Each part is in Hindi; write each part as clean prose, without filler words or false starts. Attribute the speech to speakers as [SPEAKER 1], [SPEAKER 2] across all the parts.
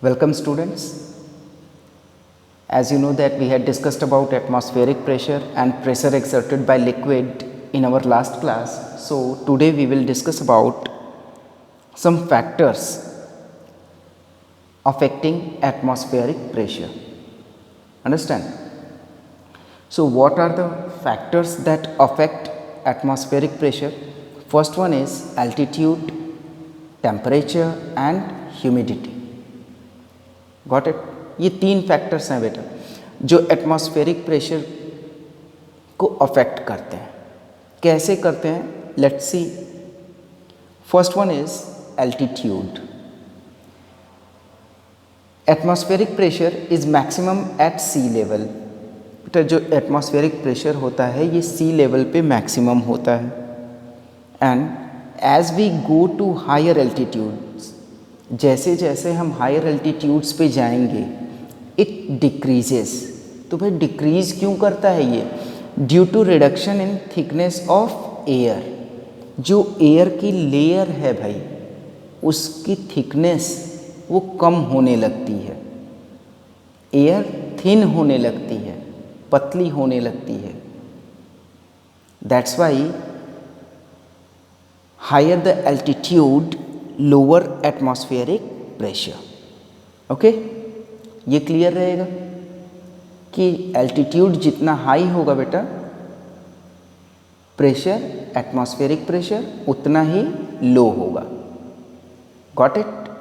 [SPEAKER 1] Welcome students. As you know that we had discussed about atmospheric pressure and pressure exerted by liquid in our last class. So today we will discuss about some factors affecting atmospheric pressure. Understand? So what are the factors that affect atmospheric pressure? First one is altitude, temperature and humidity. Got it? ये तीन फैक्टर्स हैं बेटा जो एटमॉस्फेरिक प्रेशर को अफेक्ट करते हैं. कैसे करते हैं? Let's see. First one is altitude. Atmospheric pressure is maximum at sea level. बेटा जो एटमॉस्फेरिक प्रेशर होता है ये सी लेवल पे मैक्सिमम होता है. And as we go to higher altitudes, जैसे जैसे हम हायर एल्टीट्यूड्स पे जाएंगे इट डिक्रीजेस. तो भाई डिक्रीज क्यों करता है ये? Due to reduction in thickness of air. जो एयर की लेयर है भाई उसकी थिकनेस वो कम होने लगती है. एयर थिन होने लगती है, पतली होने लगती है. That's why higher the altitude lower atmospheric pressure. Okay, ये क्लियर रहेगा कि एल्टीट्यूड जितना हाई होगा बेटा प्रेशर, एटमॉस्फेरिक प्रेशर उतना ही लो होगा. Got it?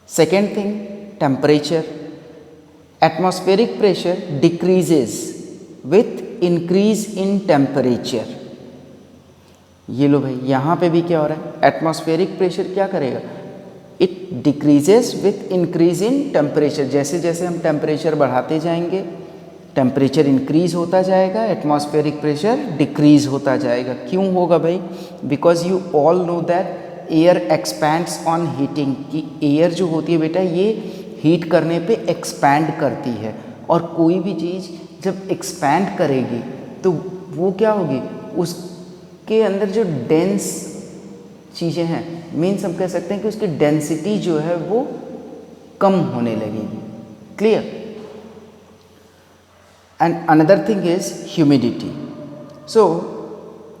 [SPEAKER 1] Second thing, temperature. Atmospheric pressure decreases with increase in temperature. ये लो भाई, यहाँ पे भी क्या हो रहा है? एटमॉस्फेरिक प्रेशर क्या करेगा? It decreases with increase in temperature. जैसे जैसे हम टेम्परेचर बढ़ाते जाएंगे टेम्परेचर इंक्रीज होता जाएगा, एटमॉस्फेरिक प्रेशर डिक्रीज होता जाएगा. क्यों होगा भाई? Because you all know that air expands on heating. कि एयर जो होती है बेटा ये हीट करने पे एक्सपैंड करती है. और कोई भी चीज़ जब एक्सपैंड करेगी तो वो क्या होगी? उसके अंदर जो डेंस चीज़ें हैं, मीन्स हम कह सकते हैं कि उसकी डेंसिटी जो है वो कम होने लगेगी. Clear? And another thing is humidity. So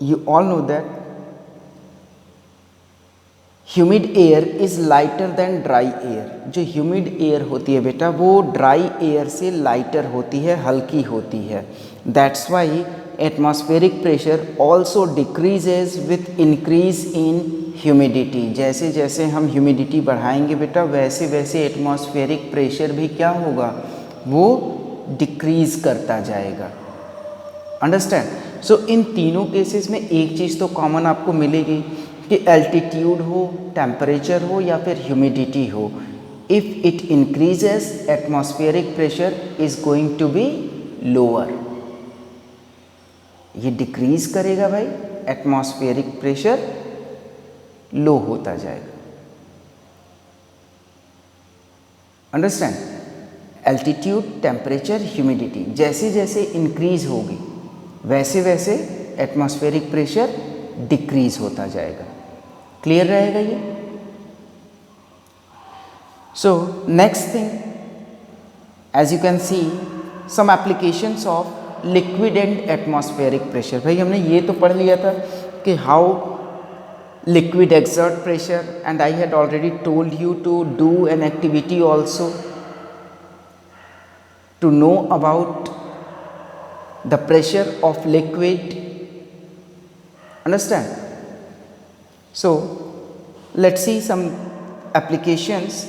[SPEAKER 1] you all know that humid air is lighter than dry air. जो ह्यूमिड एयर होती है बेटा वो ड्राई एयर से लाइटर होती है, हल्की होती है. That's Y atmospheric pressure also decreases with increase in humidity. जैसे जैसे हम ह्यूमिडिटी बढ़ाएंगे बेटा वैसे वैसे एटमॉस्फेरिक प्रेशर भी क्या होगा? वो डिक्रीज करता जाएगा. अंडरस्टैंड? सो इन तीनों केसेस में एक चीज़ तो कॉमन आपको मिलेगी कि एल्टीट्यूड हो, टेम्परेचर हो या फिर ह्यूमिडिटी हो, if it increases atmospheric pressure is going to be lower. ये डिक्रीज करेगा भाई, एटमॉस्फेरिक प्रेशर लो होता जाएगा. अंडरस्टैंड? एल्टीट्यूड, टेम्परेचर, ह्यूमिडिटी जैसे जैसे इंक्रीज होगी वैसे वैसे एटमॉस्फेरिक प्रेशर डिक्रीज होता जाएगा. क्लियर रहेगा ये? So next thing, as you can see some applications of liquid and atmospheric pressure. भाई हमने ये तो पढ़ लिया था कि how liquid exert pressure, and I had already told you to do an activity also to know about the pressure of liquid. Understand? So let's see some applications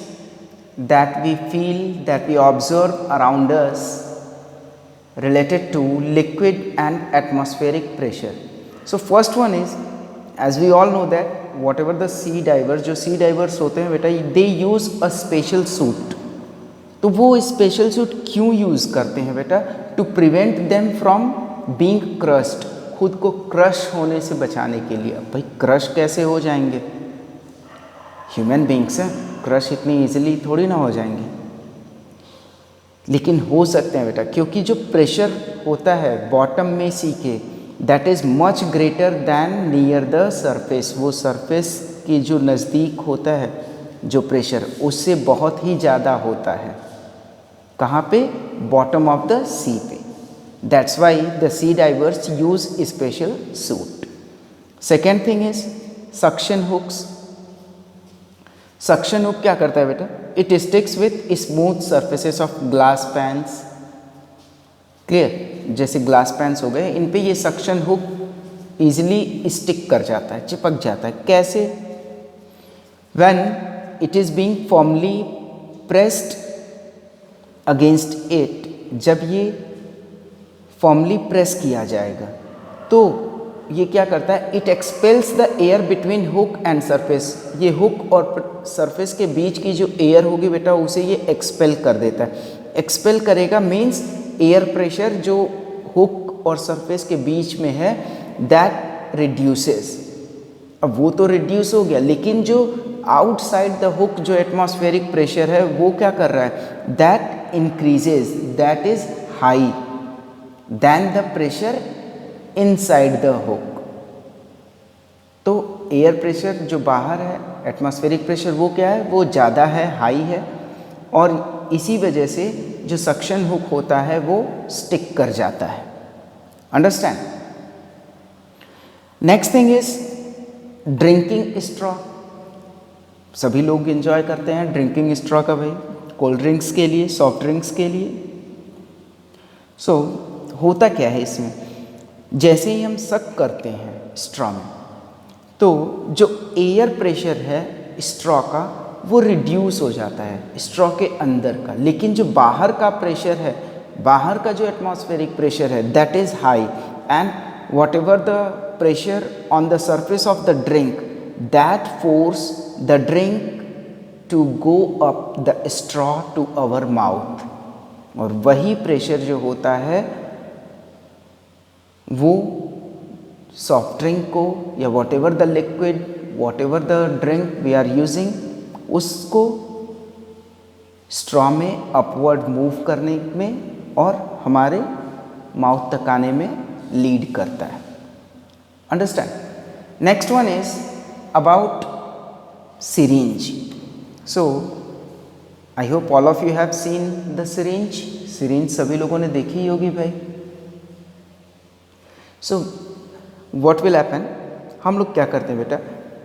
[SPEAKER 1] that we feel, that we observe around us related to liquid and atmospheric pressure. So first one is, as we all know that whatever the sea divers, जो sea divers होते हैं बेटा they use a special suit. तो वो स्पेशल सूट क्यों यूज़ करते हैं बेटा? To prevent them from being crushed. खुद को क्रश होने से बचाने के लिए. अब भाई क्रश कैसे हो जाएंगे? ह्यूमन बींग्स हैं, क्रश इतनी इजीली थोड़ी ना हो जाएंगे, लेकिन हो सकते हैं बेटा क्योंकि जो प्रेशर होता है बॉटम में सी के that is much greater than near the surface. वो सरफेस के जो नज़दीक होता है जो प्रेशर उससे बहुत ही ज़्यादा होता है। कहाँ पे? बॉटम ऑफ द सी पे। That's why the sea divers use special suit. Second thing is suction hooks. Suction hook क्या करता है बेटा? It sticks with smooth surfaces of glass panes. Clear? जैसे ग्लास पैन्स हो गए, इन पे ये सक्शन हुक इजिली स्टिक कर जाता है, चिपक जाता है। कैसे? When it is being formally pressed against it, जब ये फॉर्मली प्रेस किया जाएगा तो ये क्या करता है? It expels the air between hook and surface. ये हुक और सरफेस के बीच की जो एयर होगी बेटा उसे ये एक्सपेल कर देता है। एक्सपेल करेगा मीन्स एयर प्रेशर जो हुक और सरफेस के बीच में है दैट रिड्यूसेस। अब वो तो रिड्यूस हो गया, लेकिन जो आउटसाइड द हुक जो एटमॉस्फेरिक प्रेशर है वो क्या कर रहा है? That increases, that is high than the pressure inside the hook. तो एयर प्रेशर जो बाहर है, एटमॉस्फेरिक प्रेशर, वो क्या है? वो ज़्यादा है, हाई है, और इसी वजह से जो सक्शन हुक होता है वो स्टिक कर जाता है। Understand? Next thing is drinking straw. सभी लोग एंजॉय करते हैं ड्रिंकिंग स्ट्रॉ का भाई, कोल्ड ड्रिंक्स के लिए, सॉफ्ट ड्रिंक्स के लिए। सो होता क्या है इसमें? जैसे ही हम सक करते हैं स्ट्रॉ में तो जो एयर प्रेशर है स्ट्रॉ का वो रिड्यूस हो जाता है स्ट्रॉ के अंदर का, लेकिन जो बाहर का प्रेशर है, बाहर का जो एटमॉस्फेरिक प्रेशर है that is high, and what ever the pressure on the surface of the drink that force the drink to go up the straw to our mouth। और वही प्रेशर जो होता है वो सॉफ्ट ड्रिंक को या whatever the liquid, whatever the drink we are using, उसको स्ट्रॉ में अपवर्ड मूव करने में और हमारे माउथ तक आने में लीड करता है। Understand? Next one is about syringe. So I hope all of you have seen the syringe. Syringe सभी लोगों ने देखी ही होगी भाई। सो व्हाट विल हैपन, हम लोग क्या करते हैं बेटा?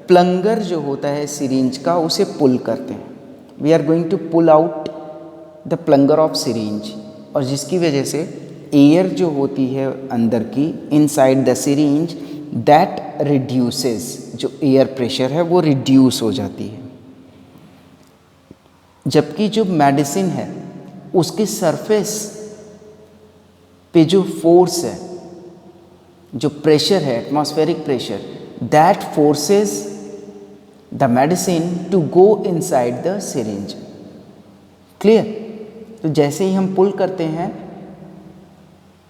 [SPEAKER 1] प्लंगर जो होता है सिरिंज का उसे पुल करते हैं। We are going to pull out the plunger of syringe, और जिसकी वजह से एयर जो होती है अंदर की inside the syringe that reduces, जो एयर प्रेशर है वो रिड्यूस हो जाती है। जबकि जो मेडिसिन है उसके सरफेस पे जो फोर्स है, जो प्रेशर है atmospheric pressure, that forces the medicine to go inside the syringe. Clear? तो जैसे ही हम पुल करते हैं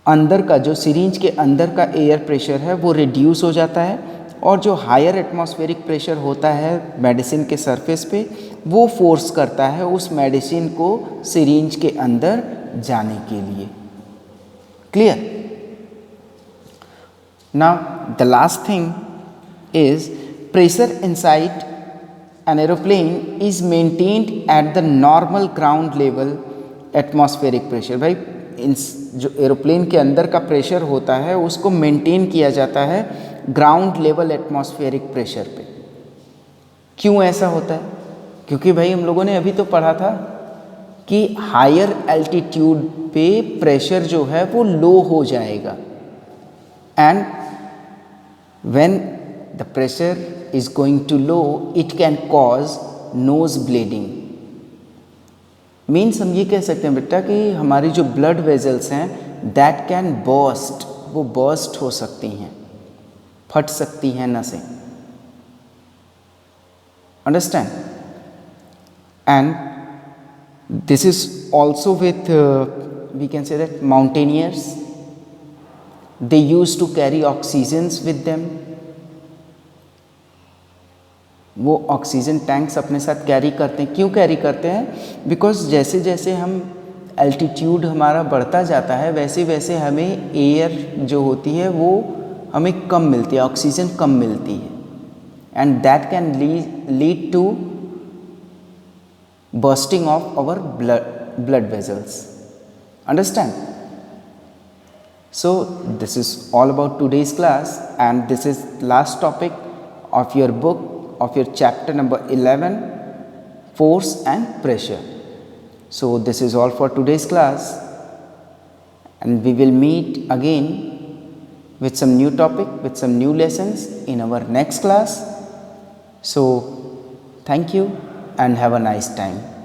[SPEAKER 1] अंदर का जो सिरिंज के अंदर का एयर प्रेशर है वो रिड्यूस हो जाता है, और जो हायर एटमॉस्फेरिक प्रेशर होता है मेडिसिन के सरफेस पे वो फोर्स करता है उस मेडिसिन को सिरिंज के अंदर जाने के लिए। Clear? Now the last thing is pressure inside an aeroplane is maintained at the normal ground level atmospheric pressure। भाई जो एरोप्लेन के अंदर का प्रेशर होता है उसको मेंटेन किया जाता है ग्राउंड लेवल एटमॉस्फेरिक प्रेशर पे। क्यों ऐसा होता है? क्योंकि भाई हम लोगों ने अभी तो पढ़ा था कि हायर एल्टीट्यूड पे प्रेशर जो है वो लो हो जाएगा, and when the pressure is going to low it can cause nose bleeding। Means हम ये कह सकते हैं बेटा कि हमारी जो ब्लड वेजल्स हैं दैट कैन बर्स्ट, वो बर्स्ट हो सकती हैं, फट सकती हैं नसें। Understand? And this is also with we can say that mountaineers they use to carry oxygens with them. वो ऑक्सीजन टैंक्स अपने साथ कैरी करते हैं। क्यों कैरी करते हैं? बिकॉज जैसे जैसे हम एल्टीट्यूड हमारा बढ़ता जाता है वैसे वैसे हमें एयर जो होती है वो हमें कम मिलती है, ऑक्सीजन कम मिलती है, and that can lead to bursting of our blood vessels. Understand? So this is all about today's class, and this is last topic of your book of your chapter number 11, force and pressure. So this is all for today's class, and we will meet again with some new topic, with some new lessons in our next class. So thank you and have a nice time.